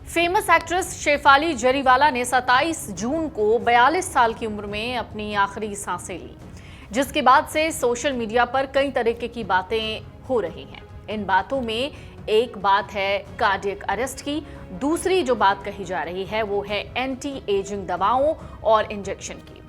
Famous actress Shefali Jariwala ने 27 जून को 42 साल की उम्र में अपनी आखिरी सांसें ली, जिसके बाद से सोशल मीडिया पर कई तरीके की बातें हो रही हैं। इन बातों में एक बात है कार्डियक अरेस्ट की, दूसरी जो बात कही जा रही है वो है एंटी एजिंग दवाओं और इंजेक्शन की।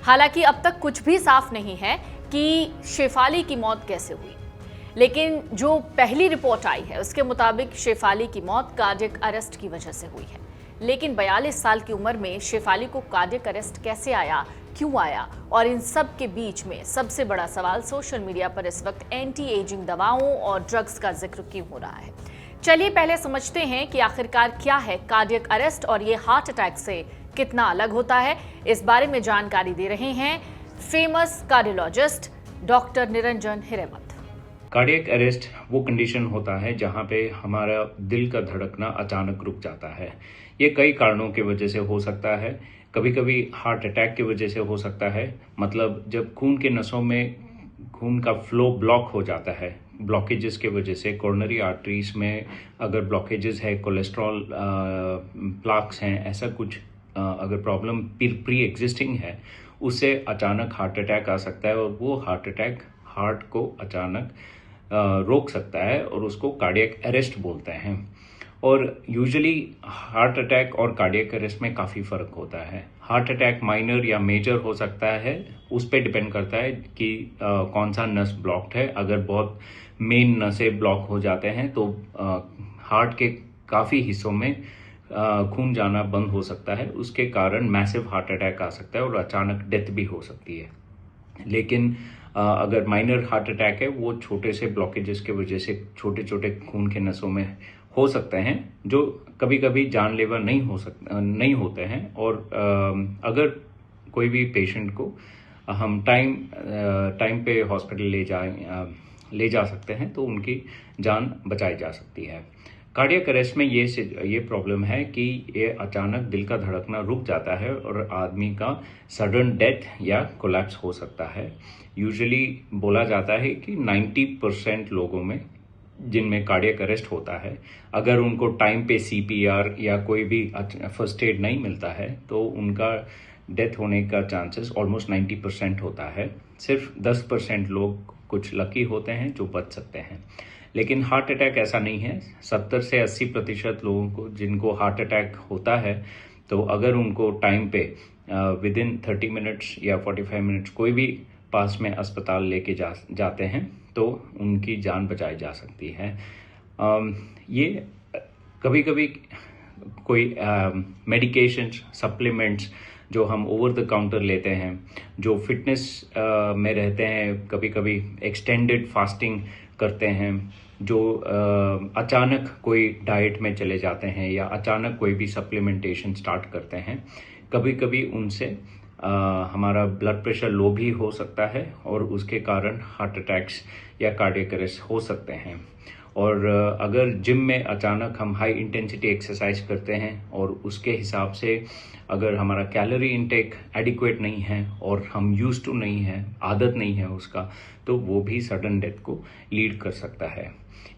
हालांकि अब तक कुछ भी साफ नहीं है कि शेफाली की मौत कैसे हुई, लेकिन जो पहली रिपोर्ट आई है उसके मुताबिक शेफाली की मौत कार्डियक अरेस्ट की वजह से हुई है। लेकिन 42 साल की उम्र में शेफाली को कार्डियक अरेस्ट कैसे आया, क्यों आया, और इन सब के बीच में सबसे बड़ा सवाल सोशल मीडिया पर इस वक्त एंटी एजिंग दवाओं और ड्रग्स का जिक्र क्यों हो रहा है। चलिए पहले समझते हैं कि आखिरकार क्या है कार्डियक अरेस्ट और ये हार्ट अटैक से कितना अलग होता है। इस बारे में जानकारी दे रहे हैं famous cardiologist doctor Niranjan Hiremath. Cardiac arrest वो कंडीशन होता है जहां पे हमारा दिल का धड़कना अचानक रुक जाता है। ये कई कारणों की वजह से हो सकता है। कभी कभी हार्ट अटैक की वजह से हो सकता है, मतलब जब खून के नसों में खून का फ्लो ब्लॉक हो जाता है, ब्लॉकेजेस की वजह से। कोरोनरी आर्टरीज में अगर ब्लॉकेजेस है, कोलेस्ट्रॉल प्लाक्स हैं, ऐसा कुछ अगर प्रॉब्लम प्री एग्जिस्टिंग है, उससे अचानक हार्ट अटैक आ सकता है और वो हार्ट अटैक हार्ट को अचानक रोक सकता है और उसको कार्डियक अरेस्ट बोलते हैं। और यूजुअली हार्ट अटैक और कार्डियक अरेस्ट में काफ़ी फ़र्क होता है। हार्ट अटैक माइनर या मेजर हो सकता है, उस पर डिपेंड करता है कि कौन सा नस ब्लॉक्ड है। अगर बहुत मेन नसें ब्लॉक हो जाते हैं तो हार्ट के काफ़ी हिस्सों में खून जाना बंद हो सकता है, उसके कारण मैसिव हार्ट अटैक आ सकता है और अचानक डेथ भी हो सकती है। लेकिन अगर माइनर हार्ट अटैक है, वो छोटे से ब्लॉकेजेस के वजह से छोटे छोटे खून के नसों में हो सकते हैं, जो कभी कभी जानलेवा नहीं होते हैं। और अगर कोई भी पेशेंट को हम टाइम पे हॉस्पिटल ले जा सकते हैं तो उनकी जान बचाई जा सकती है। कार्डियक अरेस्ट में ये प्रॉब्लम है कि ये अचानक दिल का धड़कना रुक जाता है और आदमी का सडन डेथ या कोलैप्स हो सकता है। यूजुअली बोला जाता है कि 90% लोगों में जिनमें कार्डियक अरेस्ट होता है, अगर उनको टाइम पे सीपीआर या कोई भी फर्स्ट एड नहीं मिलता है तो उनका डेथ होने का चांसेस ऑलमोस्ट 90% होता है। सिर्फ 10% लोग कुछ लकी होते हैं जो बच सकते हैं। लेकिन हार्ट अटैक ऐसा नहीं है। 70 से 80% लोगों को जिनको हार्ट अटैक होता है, तो अगर उनको टाइम पे विद इन 30 मिनट्स या 45 मिनट्स कोई भी पास में अस्पताल लेके जाते हैं तो उनकी जान बचाई जा सकती है। ये कभी कभी कोई मेडिकेशंस, सप्लीमेंट्स जो हम ओवर द काउंटर लेते हैं, जो फिटनेस में रहते हैं, कभी कभी एक्सटेंडेड फास्टिंग करते हैं, जो अचानक कोई डाइट में चले जाते हैं या अचानक कोई भी सप्लीमेंटेशन स्टार्ट करते हैं, कभी कभी उनसे हमारा ब्लड प्रेशर लो भी हो सकता है और उसके कारण हार्ट अटैक्स या कार्डियक अरेस्ट हो सकते हैं। और अगर जिम में अचानक हम हाई इंटेंसिटी एक्सरसाइज करते हैं और उसके हिसाब से अगर हमारा कैलोरी इनटेक एडिक्वेट नहीं है और हम यूज्ड टू नहीं है, आदत नहीं है उसका, तो वो भी सडन डेथ को लीड कर सकता है।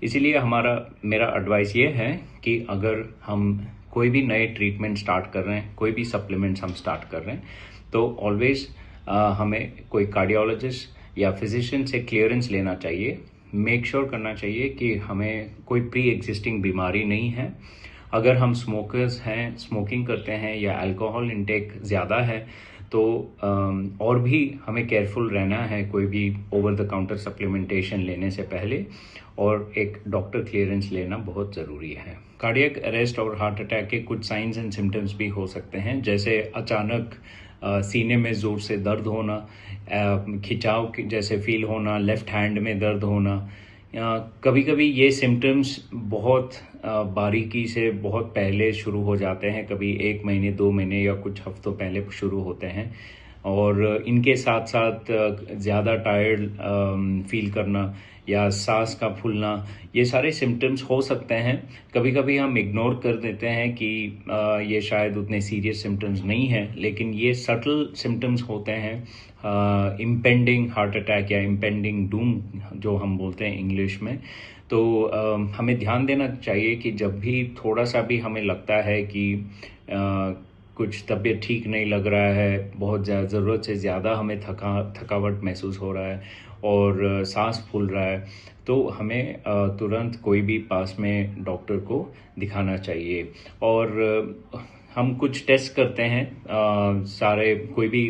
इसीलिए मेरा एडवाइस ये है कि अगर हम कोई भी नए ट्रीटमेंट स्टार्ट कर रहे हैं, कोई भी सप्लीमेंट्स हम स्टार्ट कर रहे हैं, तो ऑलवेज हमें कोई कार्डियोलॉजिस्ट या फिजिशियन से क्लियरेंस लेना चाहिए। मेक श्योर करना चाहिए कि हमें कोई प्री एग्जिस्टिंग बीमारी नहीं है। अगर हम स्मोकर्स हैं, स्मोकिंग करते हैं या अल्कोहल इंटेक ज़्यादा है, तो और भी हमें केयरफुल रहना है कोई भी ओवर द काउंटर सप्लीमेंटेशन लेने से पहले, और एक डॉक्टर क्लियरेंस लेना बहुत ज़रूरी है। कार्डियक अरेस्ट और हार्ट अटैक के कुछ साइंस एंड सिम्टम्स भी हो सकते हैं, जैसे अचानक सीने में ज़ोर से दर्द होना, खिंचाव जैसे फील होना, लेफ्ट हैंड में दर्द होना। कभी कभी ये सिम्टम्स बहुत बारीकी से बहुत पहले शुरू हो जाते हैं, कभी 1 महीने 2 महीने या कुछ हफ्तों पहले शुरू होते हैं, और इनके साथ साथ ज़्यादा टायर्ड फील करना या सांस का फूलना, ये सारे सिम्टम्स हो सकते हैं। कभी कभी हम इग्नोर कर देते हैं कि ये शायद उतने सीरियस सिम्टम्स नहीं हैं, लेकिन ये सटल सिम्टम्स होते हैं। इम्पेंडिंग हार्ट अटैक या इम्पेंडिंग डूम जो हम बोलते हैं इंग्लिश में, तो हमें ध्यान देना चाहिए कि जब भी थोड़ा सा भी हमें लगता है कि कुछ तबीयत ठीक नहीं लग रहा है, बहुत ज़रूरत से ज़्यादा हमें थकावट महसूस हो रहा है और सांस फूल रहा है, तो हमें तुरंत कोई भी पास में डॉक्टर को दिखाना चाहिए। और हम कुछ टेस्ट करते हैं, सारे कोई भी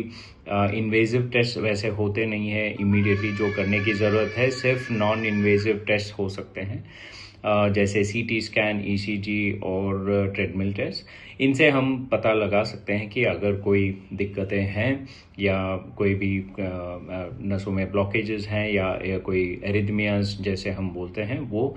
इन्वेजिव टेस्ट वैसे होते नहीं है इमीडिएटली जो करने की ज़रूरत है, सिर्फ नॉन इन्वेजिव टेस्ट हो सकते हैं, जैसे सीटी स्कैन, ईसीजी और ट्रेडमिल टेस्ट। इनसे हम पता लगा सकते हैं कि अगर कोई दिक्कतें हैं या कोई भी नसों में ब्लॉकेजेस हैं या कोई एरिथमियाज जैसे हम बोलते हैं, वो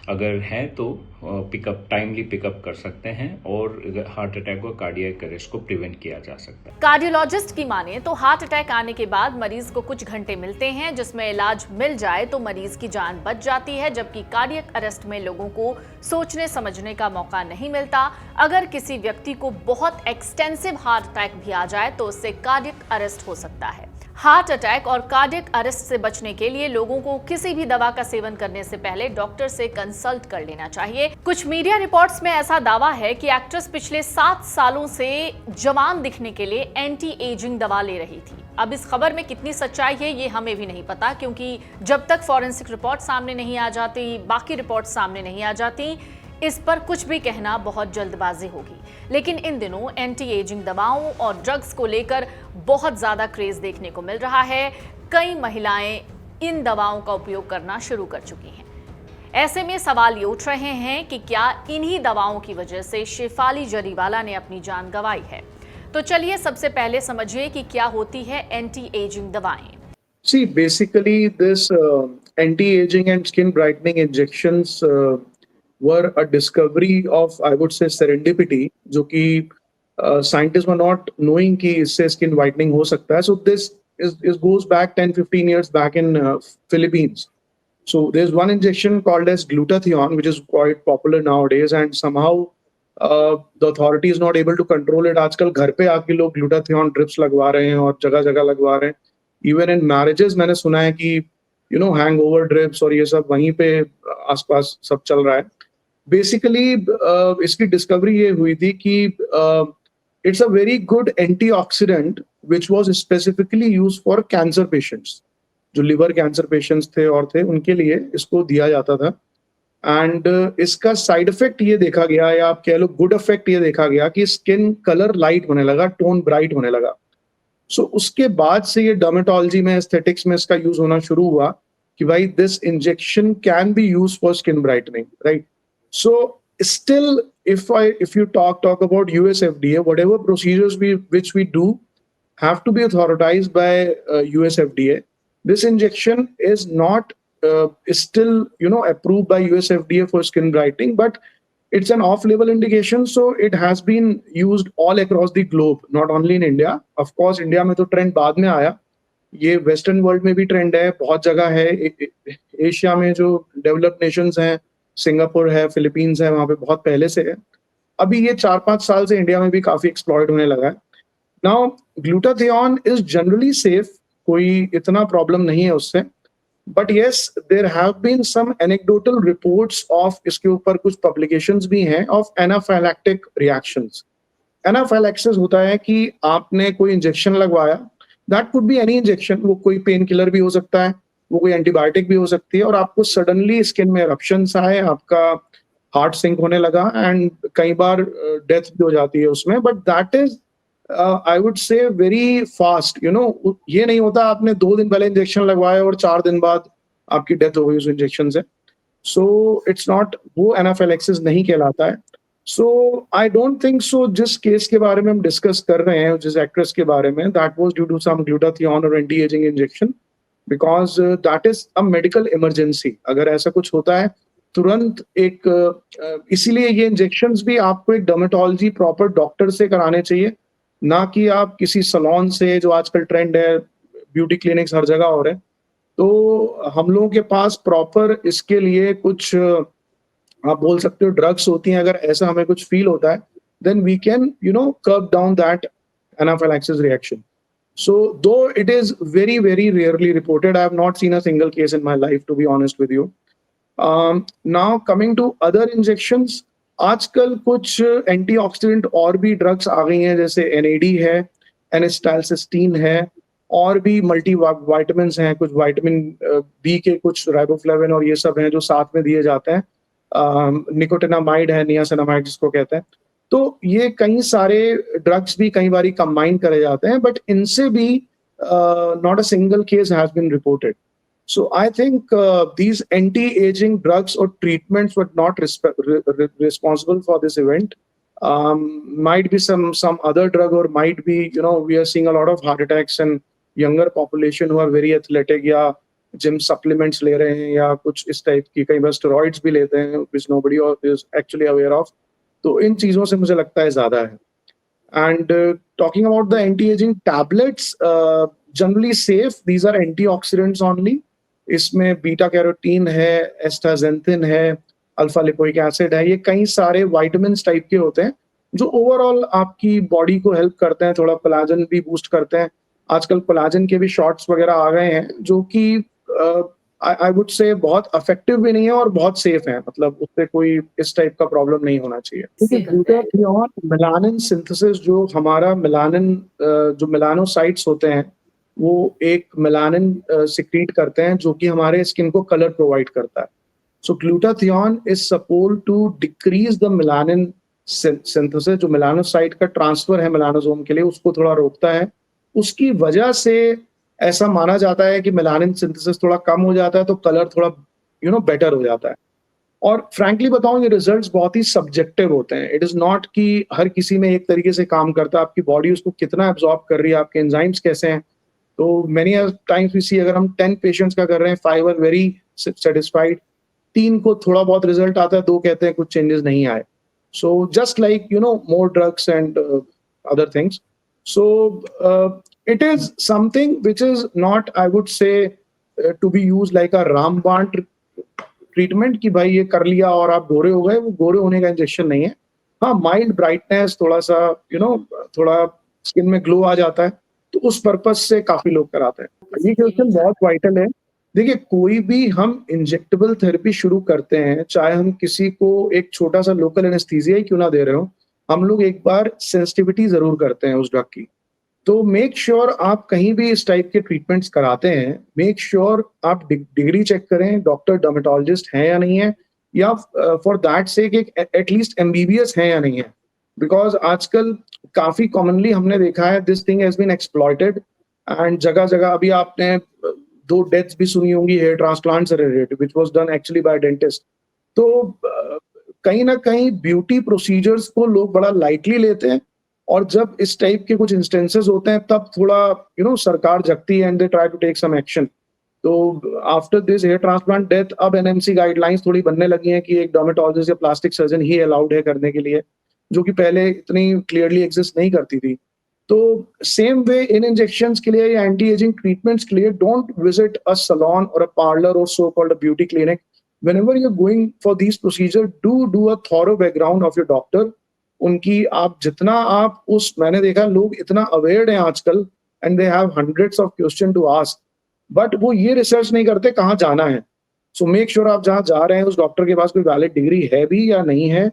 अगर है तो टाइमली पिकअप कर सकते हैं और हार्ट अटैक और कार्डियक अरेस्ट को प्रिवेंट किया जा सकता है। कार्डियोलॉजिस्ट की माने तो हार्ट अटैक आने के बाद मरीज को कुछ घंटे मिलते हैं जिसमें इलाज मिल जाए तो मरीज की जान बच जाती है, जबकि कार्डियक अरेस्ट में लोगों को सोचने समझने का मौका नहीं मिलता। अगर किसी व्यक्ति को बहुत एक्सटेंसिव हार्ट अटैक भी आ जाए तो उससे कार्डियक अरेस्ट हो सकता है। हार्ट अटैक और कार्डियक अरेस्ट से बचने के लिए लोगों को किसी भी दवा का सेवन करने से पहले डॉक्टर से कंसल्ट कर लेना चाहिए। कुछ मीडिया रिपोर्ट्स में ऐसा दावा है कि एक्ट्रेस पिछले 7 सालों से जवान दिखने के लिए एंटी एजिंग दवा ले रही थी। अब इस खबर में कितनी सच्चाई है ये हमें भी नहीं पता, क्योंकि जब तक फॉरेंसिक रिपोर्ट सामने नहीं आ जाती, बाकी रिपोर्ट सामने नहीं आ जाती, इस पर कुछ भी कहना बहुत जल्दबाजी होगी। लेकिन इन दिनों एंटी एजिंग दवाओं और ड्रग्स को लेकर बहुत ज्यादा क्रेज देखने को मिल रहा है। कई महिलाएं इन दवाओं का उपयोग करना शुरू कर चुकी हैं। ऐसे में सवाल ये उठ रहे हैं कि क्या इन्हीं दवाओं की वजह से शेफाली जरीवाला ने अपनी जान गंवाई है? तो चलिए सबसे पहले समझिए कि क्या होती है एंटी एजिंग दवाएं। See, basically, this anti-aging and skin brightening injections were a discovery of, I would say, serendipity, जो कि scientists were not knowing कि इससे skin whitening हो सकता है. So this goes back 10-15 years back in Philippines. So there's one injection called as glutathione, which is quite popular nowadays, and somehow the authority is not able to control it. आजकल घर पे आके लोग glutathione drips लगवा रहे हैं और जगह जगह लगवा रहे हैं. Even in marriages मैंने सुना है कि hangover drips और ये सब वहीं पे आसपास सब चल रहा है. Basically इसकी डिस्कवरी ये हुई थी कि it's a very good antioxidant which was specifically used for cancer patients. जो लिवर कैंसर पेशेंट्स थे और थे उनके लिए इसको दिया जाता था. एंड इसका साइड इफेक्ट ये देखा गया, या आप कह लो गुड इफेक्ट ये देखा गया कि स्किन कलर लाइट होने लगा, टोन ब्राइट होने लगा. सो उसके बाद से ये डर्मेटोलॉजी में, एस्थेटिक्स में इसका यूज होना शुरू हुआ कि भाई this injection can be use for skin brightening, right? So still if you talk about US FDA, whatever procedures which we do have to be authorized by US FDA. This injection is not still approved by US FDA for skin brightening, but it's an off-label indication, so it has been used all across the globe, not only in India. Of course, India में तो trend बाद में आया, ये western world में भी trend है, बहुत जगह है. एशिया में जो डेवलप्ड नेशंस हैं, सिंगापुर है, फिलीपींस है, वहाँ पे बहुत पहले से है. अभी ये 4-5 साल से इंडिया में भी काफी एक्सप्लॉइट होने लगा है. Now glutathione is generally safe, कोई इतना प्रॉब्लम नहीं है उससे. But yes, there have been some anecdotal reports of, इसके ऊपर कुछ पब्लिकेशंस भी हैं, ऑफ एनाफाइलैक्टिक रिएक्शंस. एनाफाइलैक्सिस होता है कि आपने कोई इंजेक्शन लगवाया, that could be any injection, वो कोई पेन किलर भी हो सकता है, वो कोई एंटीबायोटिक भी हो सकती है, और आपको सडनली स्किन में इरप्शंस आए, आपका हार्ट सिंक होने लगा, एंड कई बार डेथ भी हो जाती है उसमें. But that is I would say very fast. ये नहीं होता आपने 2 दिन पहले इंजेक्शन लगवाया और 4 दिन बाद आपकी डेथ हो गई उस इंजेक्शन से. सो इट्स नॉट, वो एनाफाइलैक्सिस नहीं कहलाता है. सो आई डोंट थिंक सो. जिस केस के बारे में हम डिस्कस कर रहे हैं, जिस एक्ट्रेस के बारे में, that was due to some glutathione और anti ageing injection, because that is a medical emergency. अगर ऐसा कुछ होता है तुरंत एक इसीलिए ये इंजेक्शंस भी आपको एक डर्मेटोलॉजी प्रॉपर डॉक्टर से कराने चाहिए, ना कि आप किसी सलॉन से, जो आजकल ट्रेंड है, ब्यूटी क्लिनिक्स हर जगह हो रहे हैं. तो हम लोगों के पास प्रॉपर इसके लिए कुछ आप बोल सकते हो ड्रग्स होती हैं. अगर ऐसा हमें कुछ फील होता है, then we can curb down that anaphylaxis reaction. So though it is very, very rarely reported, I have not seen a single case in my life, to be honest with you. Now coming to other injections, आजकल कुछ antioxidant और भी drugs आ गई हैं, जैसे NAD है, एनेस्टाइलसिस्टीन है, और भी मल्टी वाइटामिन हैं, कुछ विटामिन बी के, कुछ राइबोफ्लेविन और ये सब हैं जो साथ में दिए जाते हैं। निकोटिनामाइड है, नियासिनामाइड जिसको कहते हैं। तो ये कई सारे ड्रग्स भी कई बारी कंबाइन करे जाते हैं, बट इनसे भी not a single case has been reported. So I think these anti-aging drugs or treatments were not responsible for this event. Might be some other drug, or might be, we are seeing a lot of heart attacks in younger population who are very athletic, या gym supplements ले रहे हैं या कुछ इस type की, कई बार steroids भी लेते हैं which nobody is actually aware of. तो इन चीज़ों से मुझे लगता है ज़्यादा है. And talking about the anti-aging tablets, generally safe. These are antioxidants only. इसमें बीटा कैरोटीन है, एस्टाजेंथिन है, अल्फा लिपोइक एसिड है, ये कई सारे विटामिन टाइप के होते हैं जो ओवरऑल आपकी बॉडी को हेल्प करते हैं, थोड़ा कोलेजन भी बूस्ट करते हैं. आजकल कोलेजन के भी शॉट्स वगैरह आ गए हैं जो कि आई वुड से बहुत इफेक्टिव भी नहीं है और बहुत सेफ है, मतलब उससे कोई इस टाइप का प्रॉब्लम नहीं होना चाहिए. क्योंकि ग्लूटाथियोन मेलानिन सिंथेसिस, जो हमारा मेलानिन, जो मेलानोसाइट्स होते हैं, वो एक मेलानिन सिक्रीट करते हैं जो कि हमारे स्किन को कलर प्रोवाइड करता है. So glutathione is suppose to decrease the melanin synthesis, जो मेलानोसाइट का ट्रांसफर है मेलानोसोम के लिए, उसको थोड़ा रोकता है. उसकी वजह से ऐसा माना जाता है कि मेलानिन सिंथेसिस थोड़ा कम हो जाता है, तो कलर थोड़ा बेटर हो जाता है. और फ्रैंकली बताऊं, ये रिजल्ट्स बहुत ही सब्जेक्टिव होते हैं. इट इज नॉट कि हर किसी में एक तरीके से काम करता है. आपकी बॉडी उसको कितना एब्जॉर्ब कर रही है, आपके एंजाइम्स कैसे हैं. तो मेनी टाइम्स वी सी, अगर हम 10 पेशेंट्स का कर रहे हैं, 5 आर वेरी सेटिस्फाइड, 3 को थोड़ा बहुत रिजल्ट आता है, 2 कहते हैं कुछ चेंजेस नहीं आए. So just like more drugs and other things. So it is something which is not, I would say, to be used like a रामबाण ट्रीटमेंट कि भाई ये कर लिया और आप गोरे हो गए. वो गोरे होने का इंजेक्शन नहीं है. हाँ, माइल्ड ब्राइटनेस, थोड़ा सा थोड़ा स्किन में ग्लो आ जाता है, तो उस पर्पज से काफी लोग कराते हैं. ये क्वेश्चन बहुत वाइटल है. देखिए, कोई भी हम इंजेक्टेबल थेरेपी शुरू करते हैं, चाहे हम किसी को एक छोटा सा लोकल एनेस्थीसिया ही क्यों ना दे रहे हो, हम लोग एक बार सेंसिटिविटी जरूर करते हैं उस ड्रग की. तो मेक श्योर आप कहीं भी इस टाइप के ट्रीटमेंट्स कराते हैं, मेक श्योर आप डिग्री चेक करें, डॉक्टर डर्मेटोलॉजिस्ट हैं या नहीं है, या फॉर दैट सेक एक एटलीस्ट एमबीबीएस है या नहीं है. बिकॉज आजकल काफी कॉमनली हमने देखा है this thing has been exploited, and जगह जगह अभी आपने 2 डेथ्स भी सुनी होंगी हेयर ट्रांसप्लांट से related, which was done actually by dentist. तो कहीं ना कहीं ब्यूटी प्रोसीजर्स को लोग बड़ा लाइटली लेते हैं, और जब इस टाइप के कुछ इंस्टेंसेस होते हैं तब थोड़ा सरकार जगती है and they try to take some action. तो after this hair transplant death, अब एनएमसी गाइडलाइंस थोड़ी बनने लगी हैं कि एक डर्मेटोलॉजिस्ट या प्लास्टिक सर्जन ही अलाउड है करने के लिए, जो कि पहले इतनी क्लियरली एग्जिस्ट नहीं करती थी. तो सेम वे इन इंजेक्शंस के लिए या एंटी एजिंग ट्रीटमेंट्स के लिए, डोंट विजिट अ सैलून और अ पार्लर और so called a beauty clinic. Whenever you are going for these procedure, do a thorough background of your doctor. उनकी आप जितना आप मैंने देखा लोग इतना अवेयर हैं आजकल, and they have hundreds of question to ask, but वो ये रिसर्च नहीं करते कहाँ जाना है. सो मेक श्योर आप जहाँ जा रहे हैं उस डॉक्टर के पास कोई वैलिड डिग्री है भी या नहीं है.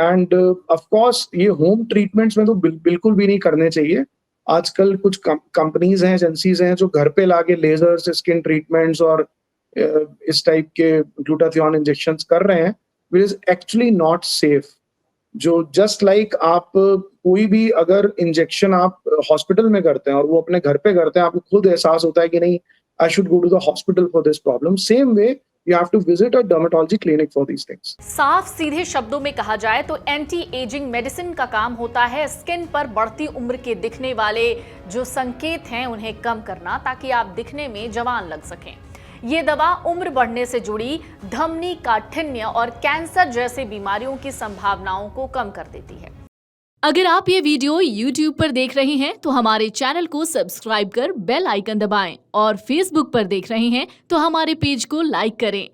एंड ऑफ कोर्स ये होम ट्रीटमेंट्स में तो बिल्कुल भी नहीं करने चाहिए. आजकल कुछ कंपनीज हैं, एजेंसीज हैं जो घर पे लाके लेजर्स, स्किन ट्रीटमेंट्स और इस टाइप के ग्लूटाथियोन इंजेक्शंस कर रहे हैं, which is actually not safe. जो जस्ट लाइक आप कोई भी अगर इंजेक्शन आप हॉस्पिटल में करते हैं और वो अपने घर पे करते हैं, आपको खुद एहसास होता है कि नहीं, I should go to the hospital for this problem. Same way you have to visit a dermatology clinic for these things. साफ सीधे शब्दों में कहा जाए तो एंटी एजिंग मेडिसिन का काम होता है स्किन पर बढ़ती उम्र के दिखने वाले जो संकेत हैं उन्हें कम करना, ताकि आप दिखने में जवान लग सकें. ये दवा उम्र बढ़ने से जुड़ी धमनी काठिन्य और कैंसर जैसे बीमारियों की संभावनाओं को कम कर देती है. अगर आप ये वीडियो YouTube पर देख रहे हैं तो हमारे चैनल को सब्सक्राइब कर बेल आइकन दबाएं, और Facebook पर देख रहे हैं तो हमारे पेज को लाइक करें.